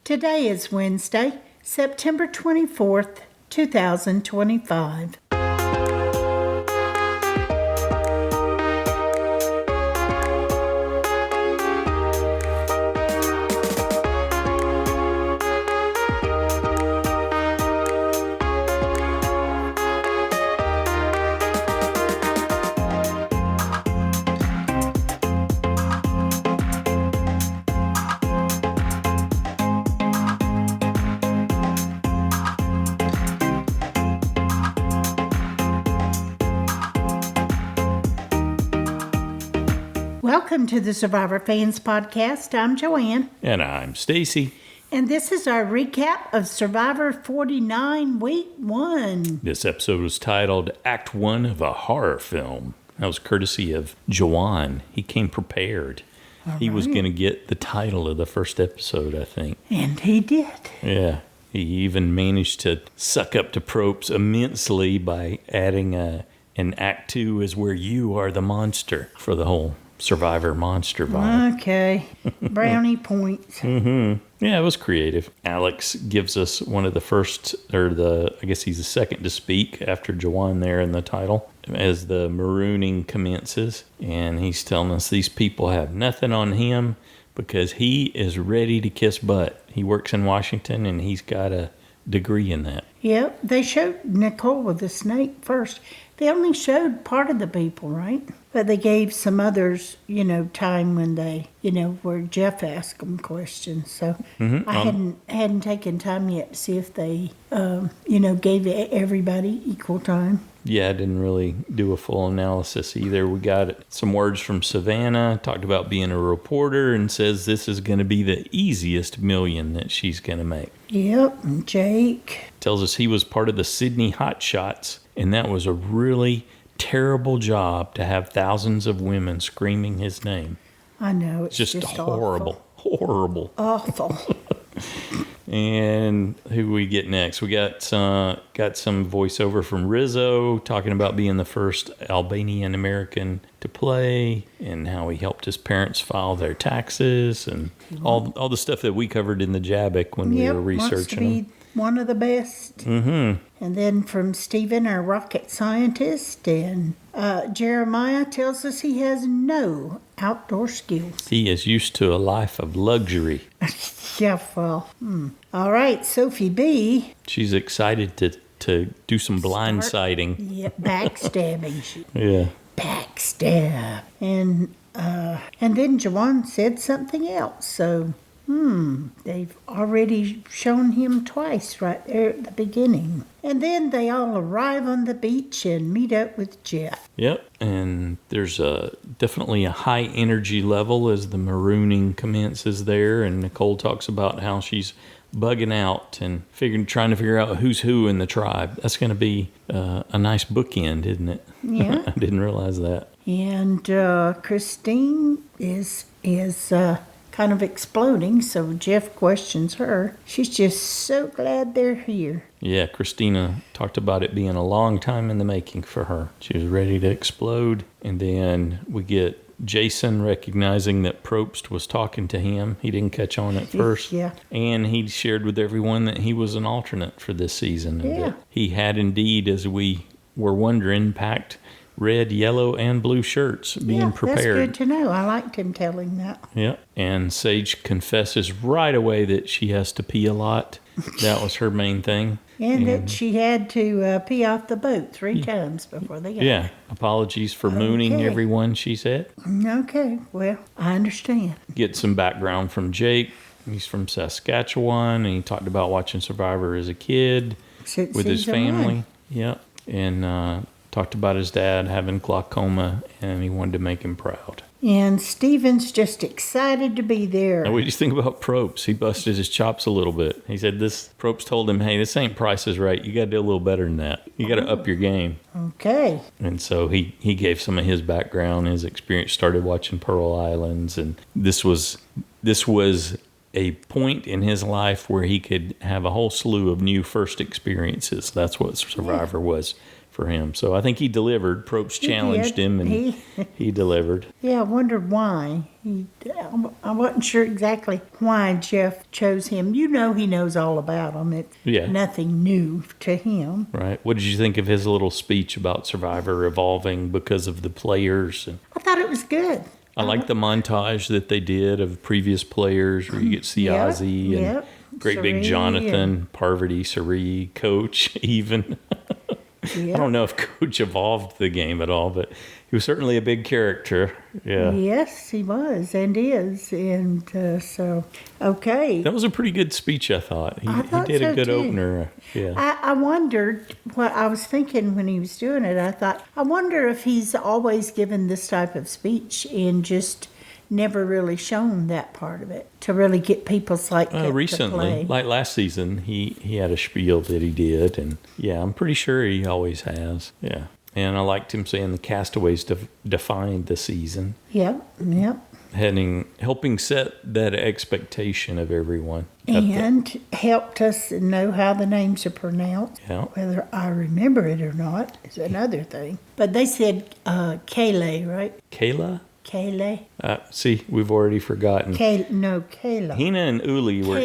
Today is Wednesday, September 24th, 2025. Welcome to the Survivor Fans Podcast. I'm Jawann. And I'm Stacy. And this is our recap of Survivor 49 Week 1. This episode was titled Act 1 of a Horror Film. That was courtesy of Jawann. He came prepared. He was going to get the title of the first episode, I think. And he did. Yeah. He even managed to suck up to Propes immensely by adding an Act 2 is where you are the monster for the whole Survivor monster vibe. Okay. Brownie points. Mm-hmm. Yeah, it was creative. Alex gives us one of the first, I guess he's the second to speak after Jawann there in the title, as the marooning commences. And he's telling us these people have nothing on him because he is ready to kiss butt. He works in Washington and he's got a degree in that. Yep. They showed Nicole with the snake first. They only showed part of the people, right? But they gave some others, time when they, where Jeff asked them questions. So I hadn't taken time yet to see if they, gave everybody equal time. Yeah, I didn't really do a full analysis either. We got some words from Savannah, talked about being a reporter, and says this is going to be the easiest $1 million that she's going to make. Yep, and Jake tells us he was part of the Sydney Hot Shots, and that was a really terrible job to have thousands of women screaming his name. I know, it's just horrible. Horrible. Awful. And who we get next? We got some voiceover from Rizo talking about being the first Albanian American to play and how he helped his parents file their taxes and all the stuff that we covered in the Jabbic when we were researching them. Wants to be one of the best. Mm-hmm. And then from Stephen, our rocket scientist, and Jeremiah tells us he has no outdoor skills. He is used to a life of luxury. Yeah, well. All right, Sophie B. She's excited to do some blindsiding. Yeah, backstabbing. Yeah. Backstab. And then Jawann said something else, so... they've already shown him twice right there at the beginning. And then they all arrive on the beach and meet up with Jeff. Yep, and there's definitely a high energy level as the marooning commences there, and Nicole talks about how she's bugging out and trying to figure out who's who in the tribe. That's going to be a nice bookend, isn't it? Yeah. I didn't realize that. And Christine is kind of exploding, so Jeff questions her. She's just so glad they're here. Yeah, Kristina talked about it being a long time in the making for her. She was ready to explode. And then we get Jason recognizing that Probst was talking to him. He didn't catch on at first. Yeah. And he shared with everyone that he was an alternate for this season. And yeah. That he had indeed, as we were wondering, packed red, yellow, and blue shirts being prepared. That's good to know. I liked him telling that. Yeah. And Sage confesses right away that she has to pee a lot. That was her main thing. And that she had to pee off the boat 3 times before they got there. Apologies for mooning everyone, she said. Okay. Well, I understand. Get some background from Jake. He's from Saskatchewan, and he talked about watching Survivor as a kid with his family. Yeah. And talked about his dad having glaucoma, and he wanted to make him proud. And Steven's just excited to be there. Now, what do you think about Probst? He busted his chops a little bit. He said Probst told him, hey, this ain't Price is Right. You got to do a little better than that. You got to up your game. Okay. And so he gave some of his background, his experience, started watching Pearl Islands, and this was a point in his life where he could have a whole slew of new first experiences. That's what Survivor was for him. So I think he delivered. Probst challenged him, and he delivered. Yeah, I wondered why. I wasn't sure exactly why Jeff chose him. You know he knows all about them. It's nothing new to him. Right. What did you think of his little speech about Survivor evolving because of the players? I thought it was good. I like the montage that they did of previous players where you get to see Ozzy and great Sari big Jonathan, Parvati, Sari, Coach even. I don't know if Coach evolved the game at all, but he was certainly a big character. Yeah. Yes, he was and is. And okay. That was a pretty good speech, I thought. He did a good opener. Yeah. I wondered what I was thinking when he was doing it. I wonder if he's always given this type of speech and just never really shown that part of it to really get people recently, like last season, he had a spiel that he did, and I'm pretty sure he always has. Yeah, and I liked him saying the castaways defined the season. Yep. Helping set that expectation of everyone, and helped us know how the names are pronounced. Yeah. Whether I remember it or not is another thing. But they said Kele, right? Kele. Kele. See, we've already forgotten. Kele. Hina and Uli were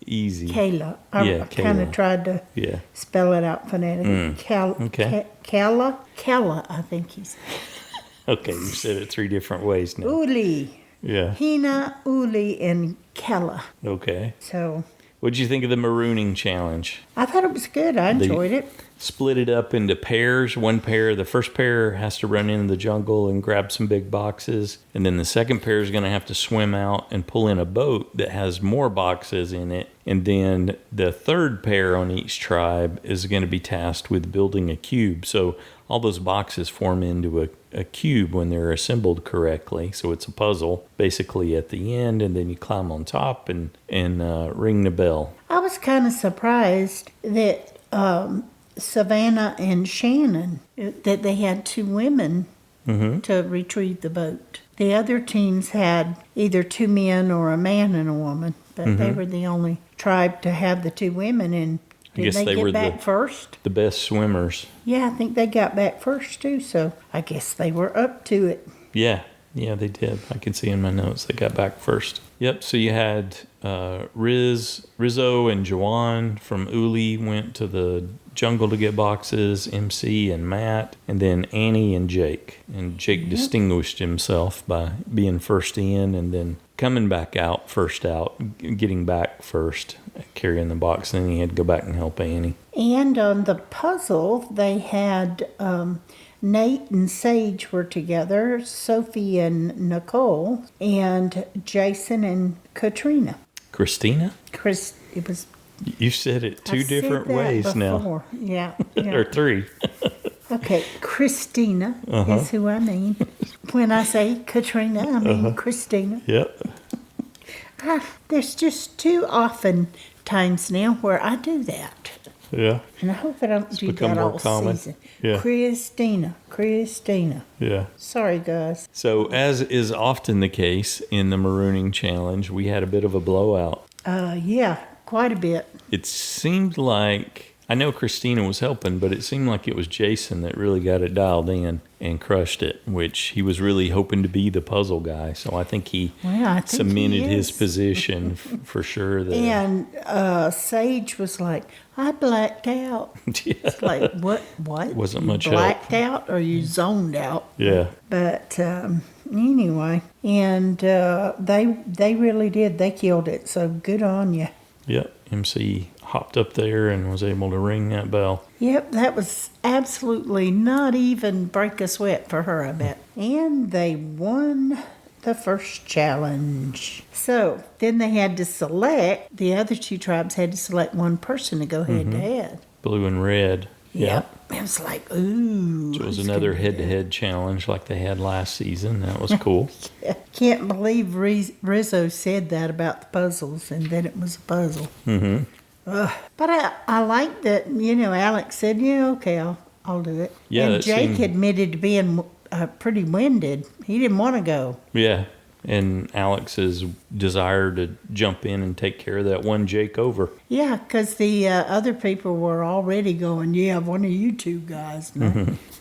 easy. Kele. I kind of tried to spell it out phonetically. Kele, I think he said. Okay, you said it 3 different ways now. Uli. Yeah. Hina, Uli, and Kele. Okay. So. What did you think of the marooning challenge? I thought it was good. I enjoyed it. Split it up into pairs. The first pair has to run into the jungle and grab some big boxes. And then the second pair is going to have to swim out and pull in a boat that has more boxes in it. And then the third pair on each tribe is going to be tasked with building a cube. So all those boxes form into a cube when they're assembled correctly. So it's a puzzle basically at the end, and then you climb on top and ring the bell. I was kind of surprised that Savannah and Shannon, that they had 2 women to retrieve the boat. The other teams had either 2 men or a man and a woman, but they were the only tribe to have the 2 women. And did they get back first? The best swimmers. Yeah, I think they got back first too, so I guess they were up to it. Yeah, they did. I can see in my notes they got back first. Yep, so you had Rizo and Jawann from Uli went to the jungle to get boxes, MC and Matt, and then Annie and Jake. And Jake distinguished himself by being first in and then coming back out, first out, getting back first, carrying the box. Then he had to go back and help Annie. And on the puzzle, they had Nate and Sage were together, Sophie and Nicole, and Jason and Katrina. Kristina? It was. You said it 2 different ways before. now. Yeah. Or 3. Okay, Kristina is who I mean. When I say Katrina, I mean Kristina. Yep. There's just too often times now where I do that. Yeah. And I hope I don't do that all season. Yeah. Kristina. Yeah. Sorry, guys. So, as is often the case in the marooning challenge, we had a bit of a blowout. Yeah, quite a bit. It seemed like, I know Kristina was helping, but it seemed like it was Jason that really got it dialed in and crushed it, which he was really hoping to be the puzzle guy. So I think he cemented his position for sure. There. And Sage was like, I blacked out. Yeah. It's like, what? Wasn't much blacked out or you zoned out? Yeah. But anyway, and they really did. They killed it. So good on you. Yep. MC hopped up there and was able to ring that bell. Yep, that was absolutely not even break a sweat for her, I bet. And they won the first challenge. So then they had to select, the other 2 tribes had to select one person to go head to head. Blue and red. Yep. It was like, ooh. So it was another head-to-head challenge like they had last season. That was cool. Yeah. Can't believe Rizzo said that about the puzzles, and then it was a puzzle. But I like that, Alex said, yeah, okay, I'll do it. Yeah, and Jake admitted to being pretty winded. He didn't want to go. Yeah. and Alex's desire to jump in and take care of that one Jake over. Yeah, because the other people were already going, yeah, one of you two guys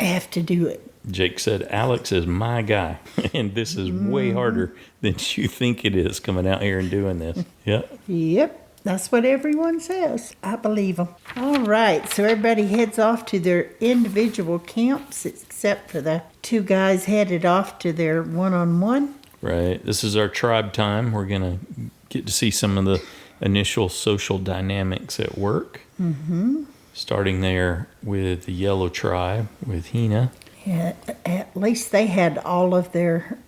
have to do it. Jake said, Alex is my guy, and this is way harder than you think it is coming out here and doing this. Yep. Yep. That's what everyone says. I believe them. All right, so everybody heads off to their individual camps, except for the two guys headed off to their one-on-one. Right. This is our tribe time. We're going to get to see some of the initial social dynamics at work. Mm-hmm. Starting there with the yellow tribe, with Hina. Yeah, at least they had all of their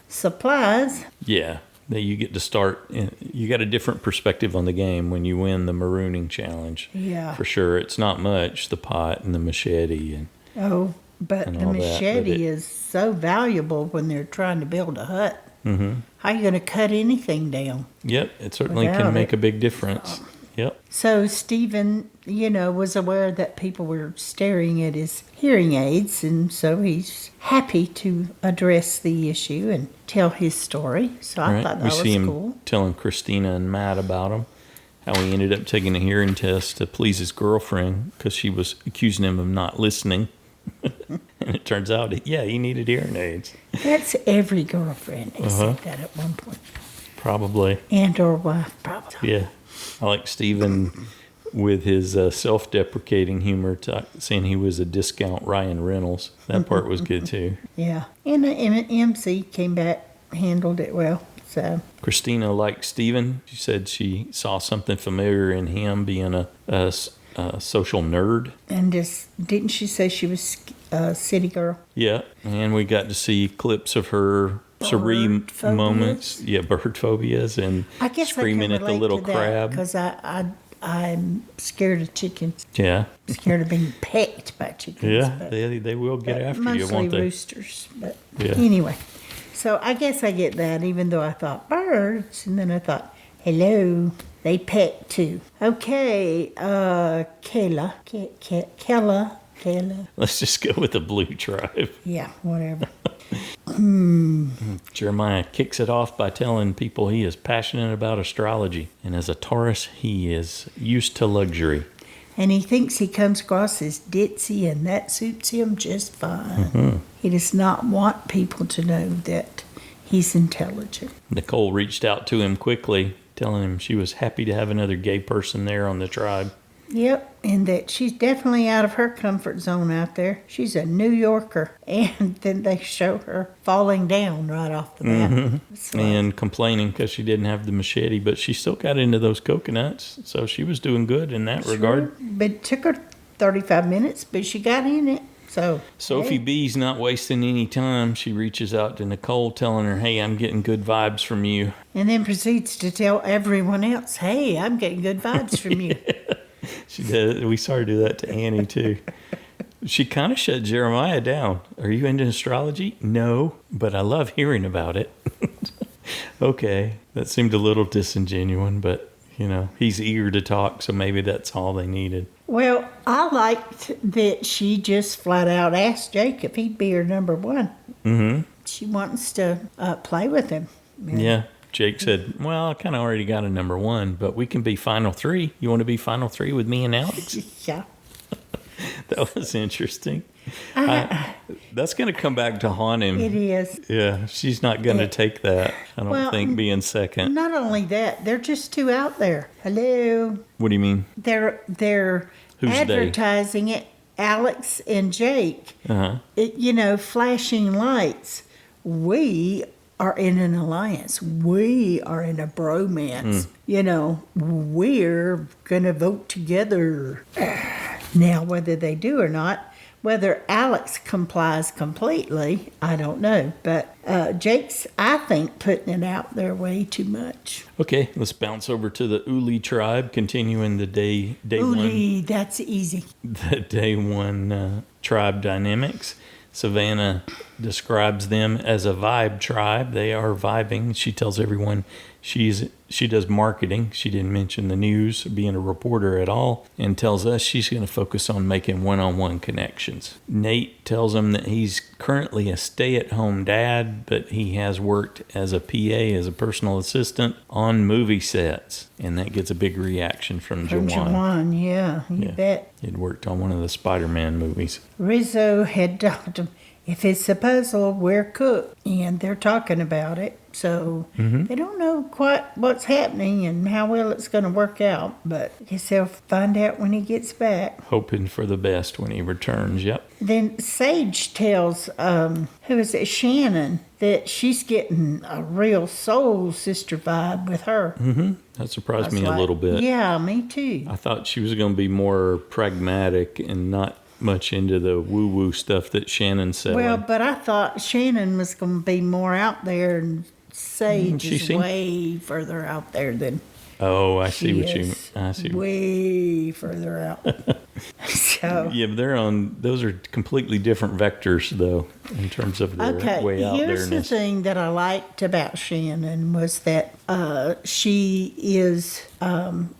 supplies. Yeah. You get to start, you got a different perspective on the game when you win the marooning challenge. Yeah. For sure. It's not much, the pot and the machete. But the machete is so valuable when they're trying to build a hut. Mm-hmm. How are you going to cut anything down? Yep, it certainly can make a big difference. Yep. So Stephen, was aware that people were staring at his hearing aids, and so he's happy to address the issue and tell his story. So I thought that was cool. We see him telling Kristina and Matt about him, how he ended up taking a hearing test to please his girlfriend because she was accusing him of not listening. And it turns out, he needed hearing aids. That's every girlfriend has said that at one point. Probably. And or wife, probably. Yeah. I like Stephen with his self-deprecating humor, saying he was a discount Ryan Reynolds. That part was good, too. Yeah. And the MC came back, handled it well. So Kristina liked Stephen. She said she saw something familiar in him being a social nerd. And didn't she say she was a city girl? Yeah. And we got to see clips of her serene moments. Yeah, bird phobias and screaming at the little crab. Because I'm scared of chickens. Yeah. I'm scared of being pecked by chickens. Yeah, they will get after you, won't they? Mostly roosters. But anyway, so I guess I get that, even though I thought birds. And then I thought, hello, they peck too. Okay, Kele. Let's just go with the blue tribe. Yeah, whatever. Jeremiah kicks it off by telling people he is passionate about astrology. And as a Taurus, he is used to luxury. And he thinks he comes across as ditzy, and that suits him just fine. Mm-hmm. He does not want people to know that he's intelligent. Nicole reached out to him quickly, telling him she was happy to have another gay person there on the tribe. Yep, and that she's definitely out of her comfort zone out there. She's a New Yorker. And then they show her falling down right off the bat. Mm-hmm. And complaining because she didn't have the machete, but she still got into those coconuts. So she was doing good in that regard. But it took her 35 minutes, but she got in it. So Sophie B's not wasting any time. She reaches out to Nicole, telling her, hey, I'm getting good vibes from you. And then proceeds to tell everyone else, hey, I'm getting good vibes from you. She did. We saw her do that to Annie, too. She kind of shut Jeremiah down. Are you into astrology? No, but I love hearing about it. Okay, that seemed a little disingenuous, but, he's eager to talk, so maybe that's all they needed. Well, I liked that she just flat out asked Jake if he'd be her number one. Mm-hmm. She wants to play with him. Yeah. Jake said, well, I kind of already got a number one, but we can be final three. You want to be final three with me and Alex? Yeah. That was interesting. That's going to come back to haunt him. It is. Yeah, she's not going to take that, I don't think, being second. Not only that, they're just too out there. Hello. What do you mean? They're advertising it, Alex and Jake. Uh-huh. Flashing lights. We are in an alliance. We are in a bromance. We're going to vote together. Now, whether they do or not, whether Alex complies completely, I don't know. But Jake's, I think, putting it out there way too much. Okay, let's bounce over to the Uli tribe, continuing the day Uli, one. that's easy. The day one tribe dynamics. Savannah describes them as a vibe tribe. They are vibing. She tells everyone She does marketing. She didn't mention the news, being a reporter at all, and tells us she's going to focus on making one-on-one connections. Nate tells him that he's currently a stay-at-home dad, but he has worked as a PA, as a personal assistant, on movie sets. And that gets a big reaction from Jawann. Jawann, yeah, you bet. He'd worked on one of the Spider-Man movies. Rizo had told him, if it's a puzzle, we're cooked. And they're talking about it. So they don't know quite what's happening and how well it's going to work out. But I guess they'll find out when he gets back. Hoping for the best when he returns, yep. Then Sage tells, who is it, Shannon, that she's getting a real soul sister vibe with her. Mm-hmm. That surprised me a little bit. Yeah, me too. I thought she was going to be more pragmatic and not much into the woo-woo stuff that Shannon said. Well, but I thought Shannon was going to be more out there, and Sage is way further out there than. Oh, I see what you. I see. Way further out. So. Yeah, but those are completely different vectors, though, in terms of their way out there. Here's the thing that I liked about Shannon was that she is,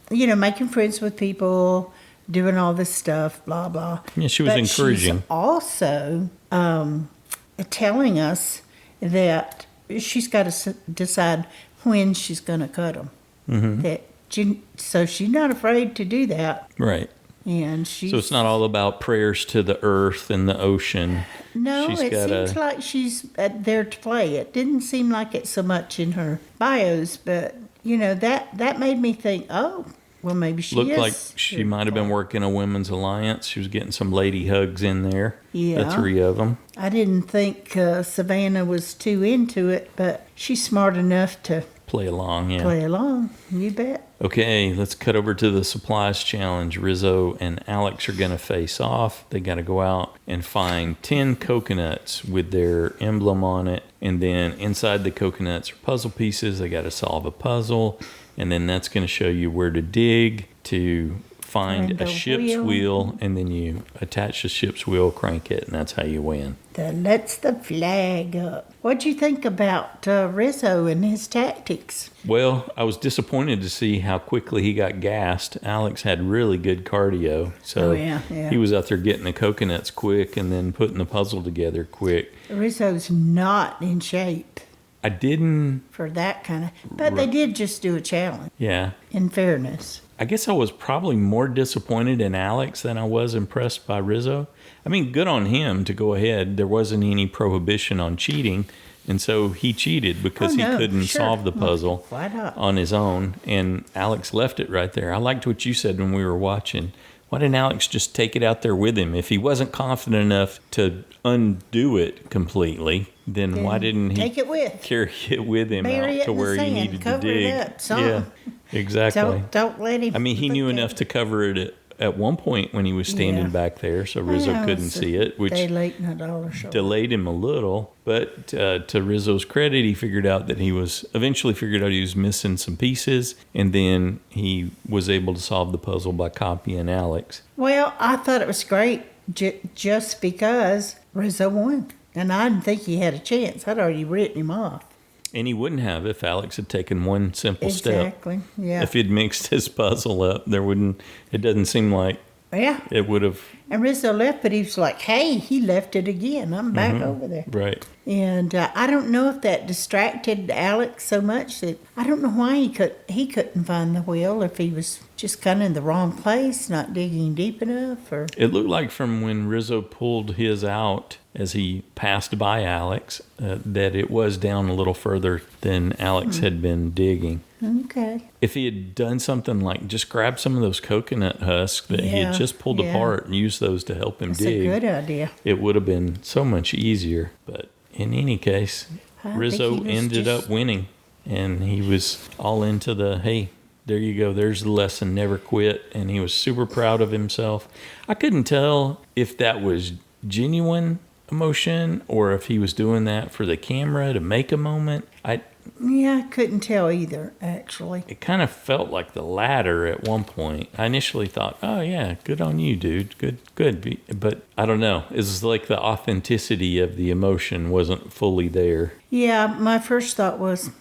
making friends with people, doing all this stuff, blah, blah. Yeah, she was encouraging. She's also telling us that she's got to decide when she's going to cut them. Mm-hmm. So she's not afraid to do that. Right. And so it's not all about prayers to the earth and the ocean. No, it seems like she's there to play. It didn't seem like it so much in her bios, but, that made me think, oh, well, maybe she looked like she might have been working a women's alliance. She was getting some lady hugs in there. Yeah. The three of them. I didn't think Savannah was too into it, but she's smart enough to play along, yeah. Play along, you bet. Okay, let's cut over to the supplies challenge. Rizo and Alex are going to face off. They got to go out and find 10 coconuts with their emblem on it. And then inside the coconuts are puzzle pieces. They got to solve a puzzle. And then that's going to show you where to dig to find a ship's wheel. And then you attach the ship's wheel, crank it, and that's how you win. That lets the flag up. What'd you think about Rizo and his tactics? Well, I was disappointed to see how quickly he got gassed. Alex had really good cardio. So he was out there getting the coconuts quick and then putting the puzzle together quick. Rizo's not in shape. I didn't. For that kind of. But they did just do a challenge. Yeah. In fairness. I guess I was probably more disappointed in Alex than I was impressed by Rizo. I mean, good on him to go ahead. There wasn't any prohibition on cheating. And so he cheated because he couldn't solve the puzzle on his own. And Alex left it right there. I liked what you said when we were watching. Why didn't Alex just take it out there with him? If he wasn't confident enough to undo it completely, then why didn't he take it with? Carry it with him out to where he needed to dig? Yeah, exactly. Don't let him. I mean, he knew enough to cover it at one point when he was standing back there, so Rizo couldn't see it, which delayed him a little. But to Rizzo's credit, he eventually figured out he was missing some pieces, and then he was able to solve the puzzle by copying Alex. Well, I thought it was great just because Rizo won, and I didn't think he had a chance. I'd already written him off. And he wouldn't have if Alex had taken one simple step. Exactly, yeah. If he'd mixed his puzzle up, it doesn't seem like it would have. And Rizo left, but he was like, hey, he left it again. I'm back over there. Right. And I don't know if that distracted Alex so much that I don't know why he couldn't find the wheel, if he was just kind of in the wrong place, not digging deep enough. Or it looked like from when Rizo pulled his out as he passed by Alex, that it was down a little further than Alex had been digging. Okay. If he had done something like just grab some of those coconut husks that he had just pulled apart and used those to help him dig. That's a good idea. It would have been so much easier. But in any case, Rizo ended up winning. And he was all into hey, there you go. There's the lesson. Never quit. And he was super proud of himself. I couldn't tell if that was genuine emotion or if he was doing that for the camera to make a moment. Yeah, I couldn't tell either, actually. It kind of felt like the latter at one point. I initially thought, oh, yeah, good on you, dude. Good. But I don't know. It's like the authenticity of the emotion wasn't fully there. Yeah, my first thought was,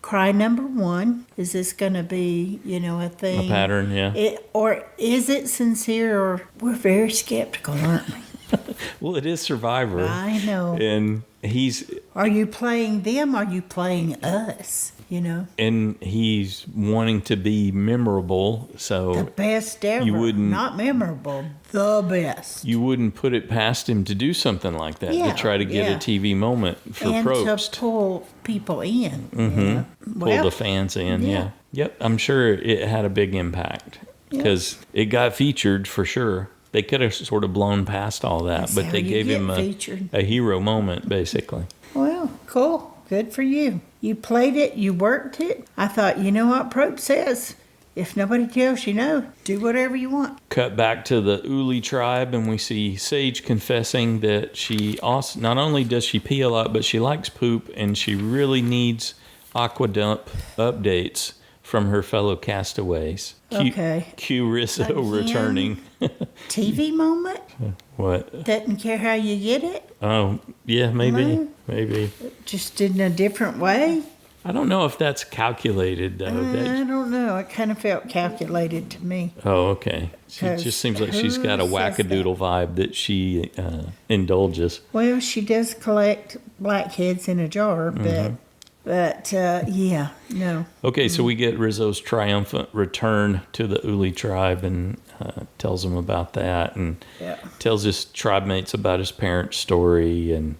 cry number one. Is this going to be, a thing? A pattern, yeah. Or is it sincere? Or we're very skeptical, aren't we? Well, it is Survivor. I know. And he's... Are you playing them? Are you playing us? And he's wanting to be memorable, so... The best ever. You wouldn't... Not memorable. The best. You wouldn't put it past him to do something like that, to try to get a TV moment for Probst. And to pull people in. Mm-hmm. Pull the fans in, yeah. Yep, I'm sure it had a big impact because it got featured for sure. They could have sort of blown past all that, but they gave him a hero moment, basically. Well, cool. Good for you. You played it. You worked it. I thought, you know what Probst says? If nobody tells you no, do whatever you want. Cut back to the Uli tribe, and we see Sage confessing that she also, not only does she pee a lot, but she likes poop, and she really needs aquadump updates from her fellow castaways. Cue Rizzo returning. TV moment? What? Doesn't care how you get it? Oh, yeah, maybe. Maybe. Just in a different way? I don't know if that's calculated, though. I don't know. It kind of felt calculated to me. Oh, okay. It just seems like she's got a wackadoodle vibe that she indulges. Well, she does collect blackheads in a jar, but yeah, no. Okay, so we get Rizzo's triumphant return to the Uli tribe and tells them about that and tells his tribe mates about his parents' story and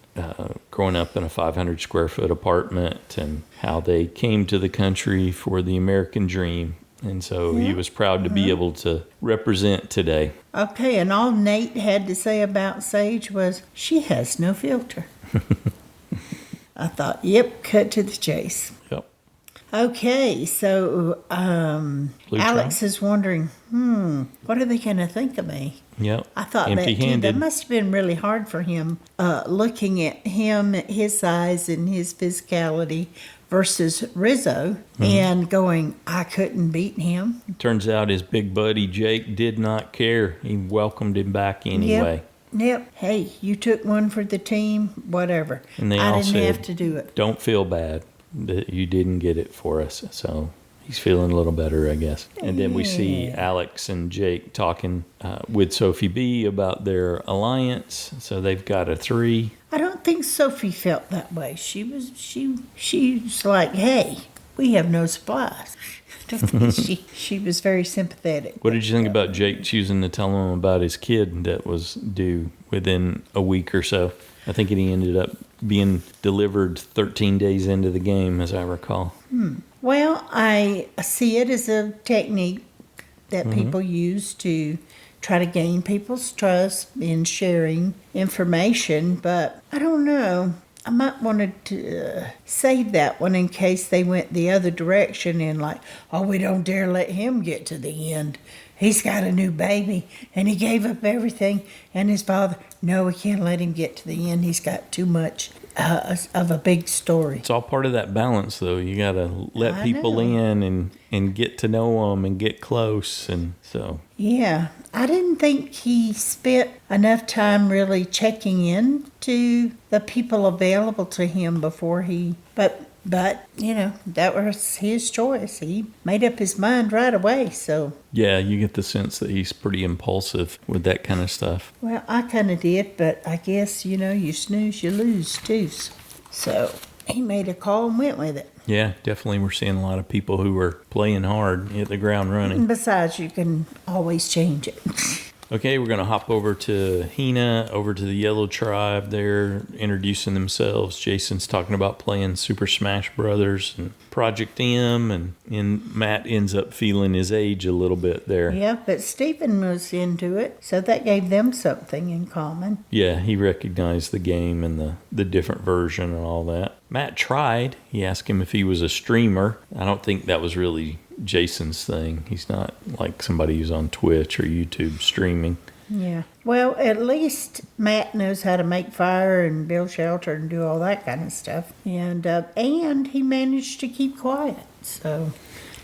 growing up in a 500 square foot apartment and how they came to the country for the American dream. And so he was proud to be able to represent today. Okay, and all Nate had to say about Sage was, she has no filter. I thought, yep, cut to the chase. Yep. Okay, so Alex is wondering, what are they going to think of me? Yep. I thought that too. That must have been really hard for him, looking at him, his size and his physicality versus Rizzo and going, I couldn't beat him. Turns out his big buddy Jake did not care. He welcomed him back anyway. Yep. Hey, you took one for the team, whatever. And they I all didn't said, have to do it. Don't feel bad that you didn't get it for us. So he's feeling a little better, I guess. And then we see Alex and Jake talking with Sophie B about their alliance. So they've got a 3. I don't think Sophie felt that way. She was like, hey, we have no supplies. She was very sympathetic. What did you think about Jake choosing to tell him about his kid that was due within a week or so? I think he ended up being delivered 13 days into the game, as I recall. Well, I see it as a technique that people use to try to gain people's trust in sharing information, but I don't know. I might want to save that one in case they went the other direction and like, oh, we don't dare let him get to the end. He's got a new baby and he gave up everything. And his father, no, we can't let him get to the end. He's got too much of a big story. It's all part of that balance, though. You got to let people in and get to know them and get close. And so. Yeah. I didn't think he spent enough time really checking in to the people available to him before he, but that was his choice. He made up his mind right away, so. Yeah, you get the sense that he's pretty impulsive with that kind of stuff. Well, I kind of did, but I guess, you snooze, you lose too. So he made a call and went with it. Yeah, definitely we're seeing a lot of people who are playing hard, hit the ground running. Besides, you can always change it. Okay, we're going to hop over to Hina, over to the Yellow Tribe. They're introducing themselves. Jason's talking about playing Super Smash Brothers and Project M, and Matt ends up feeling his age a little bit there. Yeah, but Stephen was into it, so that gave them something in common. Yeah, he recognized the game and the different version and all that. Matt tried. He asked him if he was a streamer. I don't think that was really Jason's thing. He's not like somebody who's on Twitch or YouTube streaming. Yeah. Well, at least Matt knows how to make fire and build shelter and do all that kind of stuff. And he managed to keep quiet. So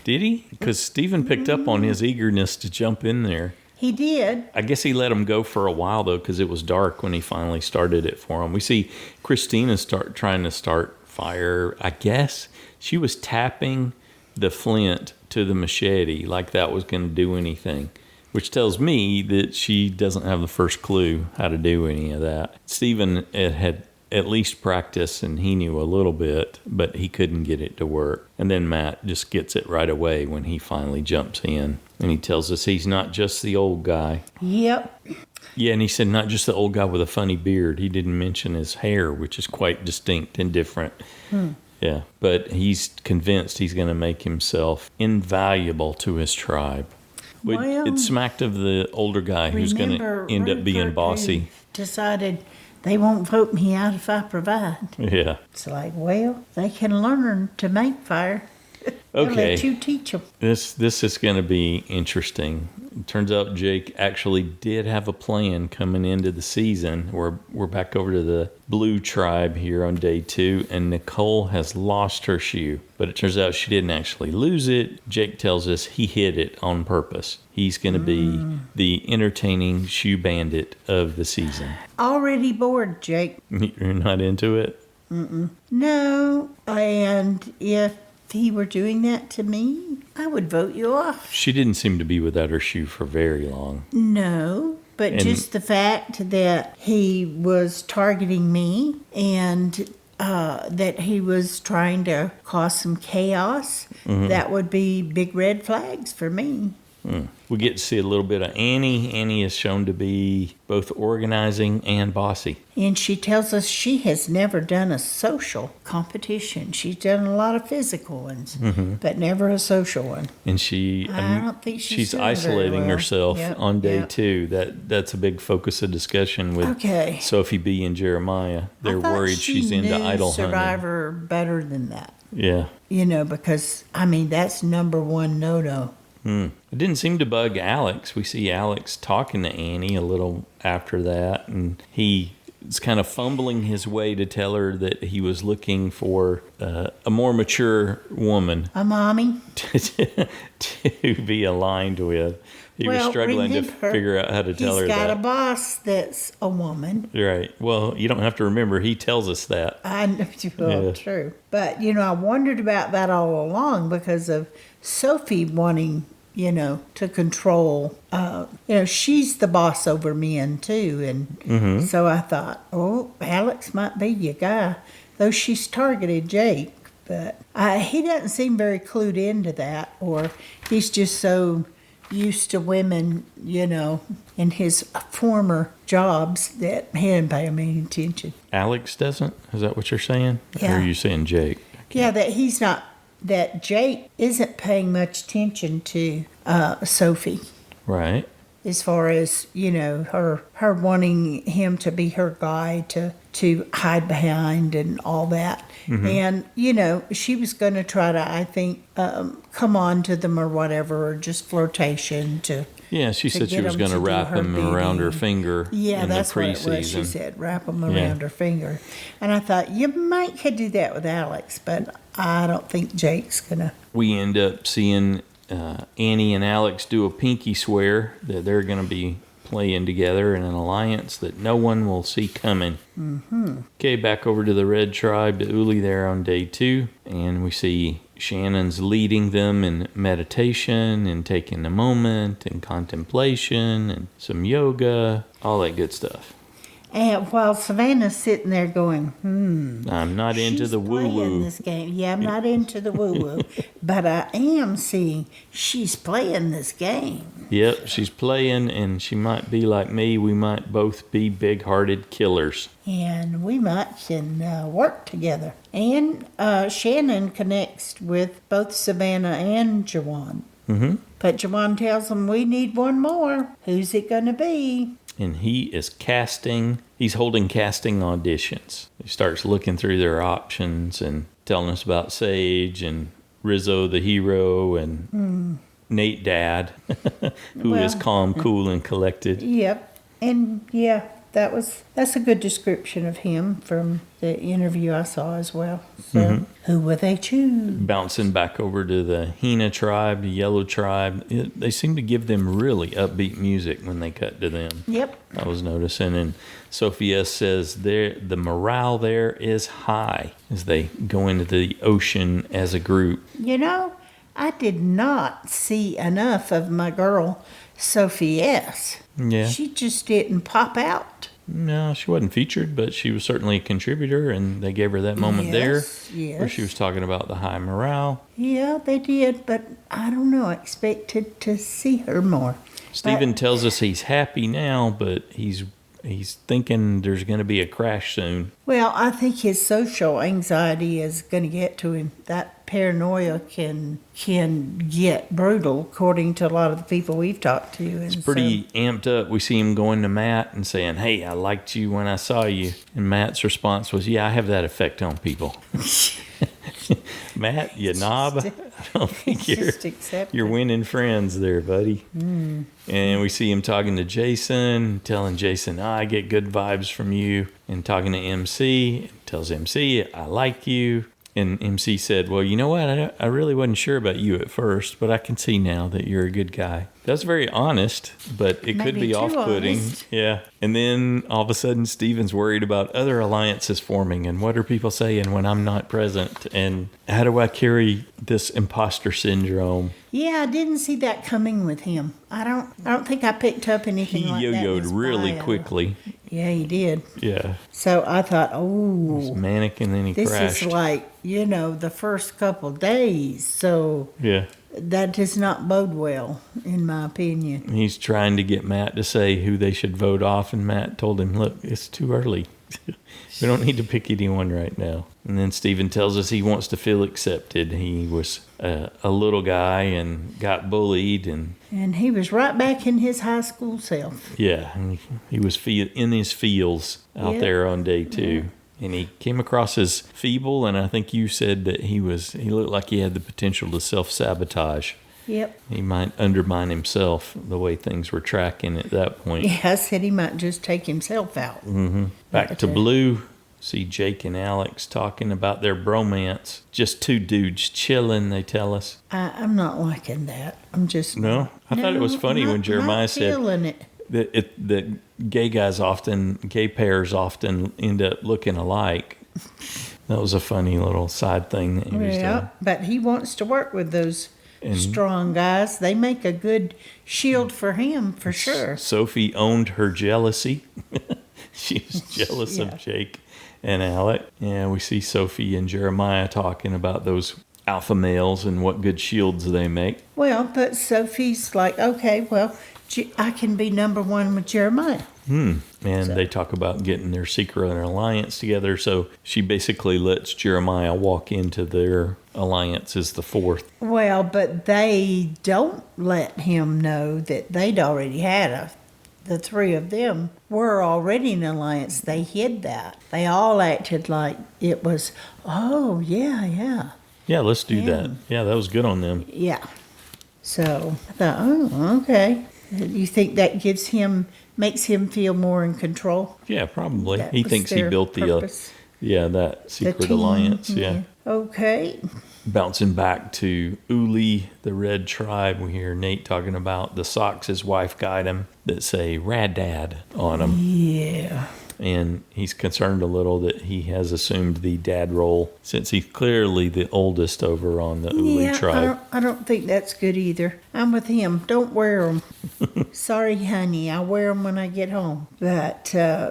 Did he? Because Stephen picked up on his eagerness to jump in there. he did. I guess he let him go for a while, though, because it was dark when he finally started it for him. We see Kristina trying to start fire. I guess she was tapping the flint to the machete like that was going to do anything, which tells me that she doesn't have the first clue how to do any of that. Stephen had at least practiced, and he knew a little bit, but he couldn't get it to work. And then Matt just gets it right away when he finally jumps in. And he tells us he's not just the old guy. Yep. Yeah, and he said not just the old guy with a funny beard. He didn't mention his hair, which is quite distinct and different. Yeah, but he's convinced he's going to make himself invaluable to his tribe. But Well, it smacked of the older guy who's going to end up being bossy. Decided they won't vote me out if I provide. Yeah. It's like, well, they can learn to make fire. They'll Okay. let you teach them. This is going to be interesting. It turns out Jake actually did have a plan coming into the season. We're back over to the Blue tribe here on day 2, and Nicole has lost her shoe. But it turns out she didn't actually lose it. Jake tells us he hid it on purpose. He's going to be the entertaining shoe bandit of the season. Already bored, Jake. You're not into it? No, and if he were doing that to me, I would vote you off. She didn't seem to be without her shoe for very long. No, but And- just the fact that he was targeting me and that he was trying to cause some chaos, that would be big red flags for me. We get to see a little bit of Annie. Annie is shown to be both organizing and bossy. And she tells us she has never done a social competition. She's done a lot of physical ones, but never a social one. And she, I don't think she's doing very isolating well. herself Yep, on day yep. 2. That's a big focus of discussion with Okay. Sophie B and Jeremiah. They're I thought worried she she's into knew idol hunting. Survivor better than that. Yeah. Because, that's number one no-no. It didn't seem to bug Alex. We see Alex talking to Annie a little after that, and he is kind of fumbling his way to tell her that he was looking for a more mature woman A mommy? to be aligned with. He was Well, struggling to remember, figure out how to tell her He's got that. a boss that's a woman. Right. Well, you don't have to remember. He tells us that. I know, well, Yeah. true. But, I wondered about that all along because of Sophie wanting, to control. She's the boss over men, too. And so I thought, Alex might be your guy, though she's targeted Jake. But he doesn't seem very clued into that, or he's just so used to women, in his former jobs that he didn't pay him any attention. Alex doesn't? Is that what you're saying? Yeah. Or are you saying Jake? Yeah, that Jake isn't paying much attention to Sophie Right. as far as, her wanting him to be her guy to hide behind and all that. And, she was going to try to, I think, come on to them or whatever, or just flirtation to... Yeah, she said she get was him going to to do wrap her him around her bidding. finger Yeah, in the that's what it preseason. was. She said, wrap them Yeah. around her finger. And I thought, you might could do that with Alex, but I don't think Jake's going to... We end up seeing Annie and Alex do a pinky swear that they're going to be playing together in an alliance that no one will see coming. Okay, back over to the Red Tribe, to Uli there on day 2. And we see Shannon's leading them in meditation and taking a moment and contemplation and some yoga, all that good stuff. And while Savannah's sitting there going, I'm not into she's the playing woo-woo. this game. Yeah, I'm not into the woo-woo, but I am seeing she's playing this game. Yep, she's playing, and she might be like me. We might both be big-hearted killers. And we might can work together. And Shannon connects with both Savannah and Jawann. But Jawann tells them, we need one more. Who's it going to be? And he is he's holding casting auditions. He starts looking through their options and telling us about Sage and Rizo the hero and Nate Dad, who is Well, calm, cool, and collected. Yep. And yeah, that's a good description of him from the interview I saw as well. So who will they choose? Bouncing back over to the Hina tribe, the Yellow tribe, they seem to give them really upbeat music when they cut to them. Yep. I was noticing. And Sophie says the morale there is high as they go into the ocean as a group. You know, I did not see enough of my girl Sophie S. Yeah. She just didn't pop out. No, she wasn't featured, but she was certainly a contributor, and they gave her that moment there where she was talking about the high morale. Yeah, they did, but I don't know. I expected to see her more. Stephen tells us he's happy now, but he's thinking there's going to be a crash soon. Well, I think his social anxiety is going to get to him. That paranoia can get brutal, according to a lot of the people we've talked to. It's pretty amped up. We see him going to Matt and saying, "Hey, I liked you when I saw you." And Matt's response was, "Yeah, I have that effect on people." Matt, you knob. I don't think you're winning friends there, buddy. And we see him talking to Jason, telling Jason, I get good vibes from you. And talking to MC, tells MC, I like you. And MC said, well, you know what? I really wasn't sure about you at first, but I can see now that you're a good guy. That's very honest, but it could be off-putting. Yeah. And then all of a sudden, Steven's worried about other alliances forming and what are people saying when I'm not present? And how do I carry this imposter syndrome? Yeah, I didn't see that coming with him. I don't think I picked up anything like that. He yo-yoed really quickly. Yeah, he did. Yeah. So I thought, he's manic, and then he crashed. This is like, the first couple days. So yeah, that does not bode well, in my opinion. He's trying to get Matt to say who they should vote off, and Matt told him, look, it's too early. We don't need to pick anyone right now. And then Steven tells us he wants to feel accepted. He was a little guy and got bullied. And he was right back in his high school self. Yeah, and he was in his feels out there on day 2. Yeah. And he came across as feeble, and I think you said that he looked like he had the potential to self-sabotage. Yep. He might undermine himself the way things were tracking at that point. Yeah, I said he might just take himself out. Mm-hmm. Back to Blue. See Jake and Alex talking about their bromance. Just 2 dudes chilling, they tell us. I'm not liking that. I'm just... No? I thought it was funny when Jeremiah said... feeling it. That gay pairs often end up looking alike. That was a funny little side thing that he was doing. But he wants to work with those strong guys. They make a good shield for him, for sure. Sophie owned her jealousy. She was jealous of Jake and Alec. Yeah, we see Sophie and Jeremiah talking about those alpha males and what good shields they make. Well, but Sophie's like, okay, well, I can be number 1 with Jeremiah. And they talk about getting their secret alliance together. So she basically lets Jeremiah walk into their alliance as the 4th. Well, but they don't let him know that they'd already had the 3 of them were already in an alliance. They hid that. They all acted like it was, oh, yeah. Yeah, let's do that. Yeah, that was good on them. Yeah. So I thought, oh, okay. You think that makes him feel more in control? Yeah, probably. He thinks he built that secret alliance. Yeah. Okay. Bouncing back to Uli, the Red Tribe, we hear Nate talking about the socks his wife got him that say Rad Dad on them. Yeah. And he's concerned a little that he has assumed the dad role since he's clearly the oldest over on the Uli tribe. I don't think that's good either. I'm with him. Don't wear them. Sorry, honey. I'll wear them when I get home. But,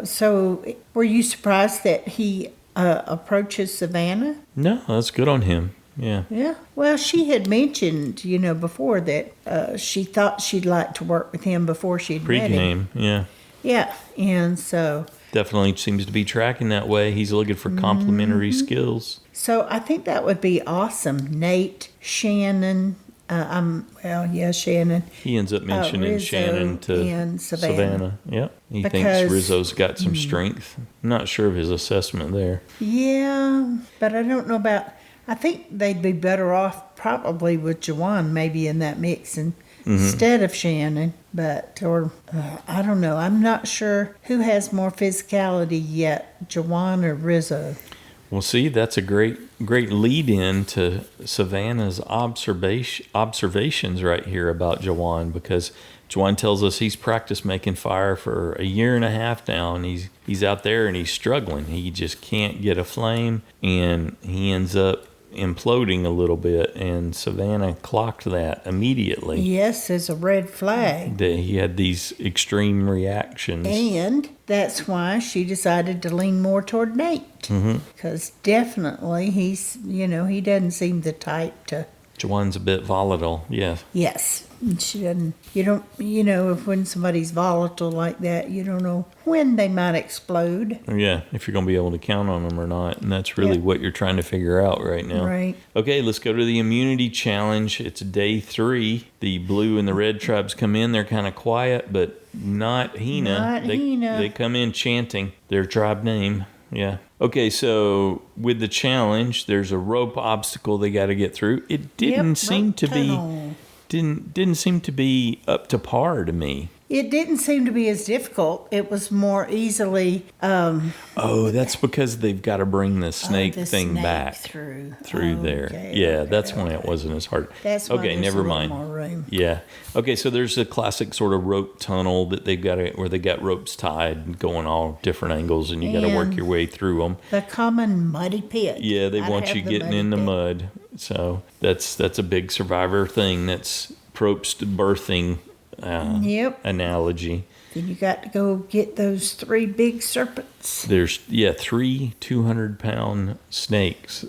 so were you surprised that he approaches Savannah? No, that's good on him. Yeah. Yeah. Well, she had mentioned, before that she thought she'd like to work with him before she'd met him. Pre-game, yeah. Yeah, and so... Definitely seems to be tracking that way. He's looking for complementary skills. So I think that would be awesome. Nate, Shannon, Shannon. He ends up mentioning Rizo Shannon to Savannah. Yep. He thinks Rizzo's got some strength. I'm not sure of his assessment there. Yeah, but I don't know about... I think they'd be better off probably with Jawann maybe in that mix. And instead of Shannon. I don't know. I'm not sure who has more physicality yet, Jawann or Rizo. Well, see, that's a great lead in to Savannah's observations right here about Jawann, because Jawann tells us he's practiced making fire for a year and a half now, and he's out there and he's struggling. He just can't get a flame, and he ends up imploding a little bit, and Savannah clocked that immediately. Yes, there's a red flag. That he had these extreme reactions. And that's why she decided to lean more toward Nate. Because definitely he's, he doesn't seem the type to... Jawann's a bit volatile, yeah. Yes. She doesn't, if when somebody's volatile like that, you don't know when they might explode. Yeah, if you're going to be able to count on them or not. And that's really what you're trying to figure out right now. Right. Okay, let's go to the immunity challenge. It's day 3. The blue and the red tribes come in. They're kind of quiet, but not Hina. Hina. They come in chanting their tribe name. Yeah. Okay, so with the challenge, there's a rope obstacle they got to get through. It didn't seem to be... Didn't seem to be up to par to me. It didn't seem to be as difficult. It was more easily... that's because they've got to bring the snake thing back through there. Yeah, that's why it wasn't as hard. That's why there's never a little mind. more room. Yeah. Okay, so there's a classic sort of rope tunnel that they've got where they got ropes tied going all different angles, and you got to work your way through them. The common muddy pit. Yeah, they want you getting in the mud. So that's a big Survivor thing. That's Probst birthing analogy. Then you got to go get those 3 big serpents. There's 3 200-pound snakes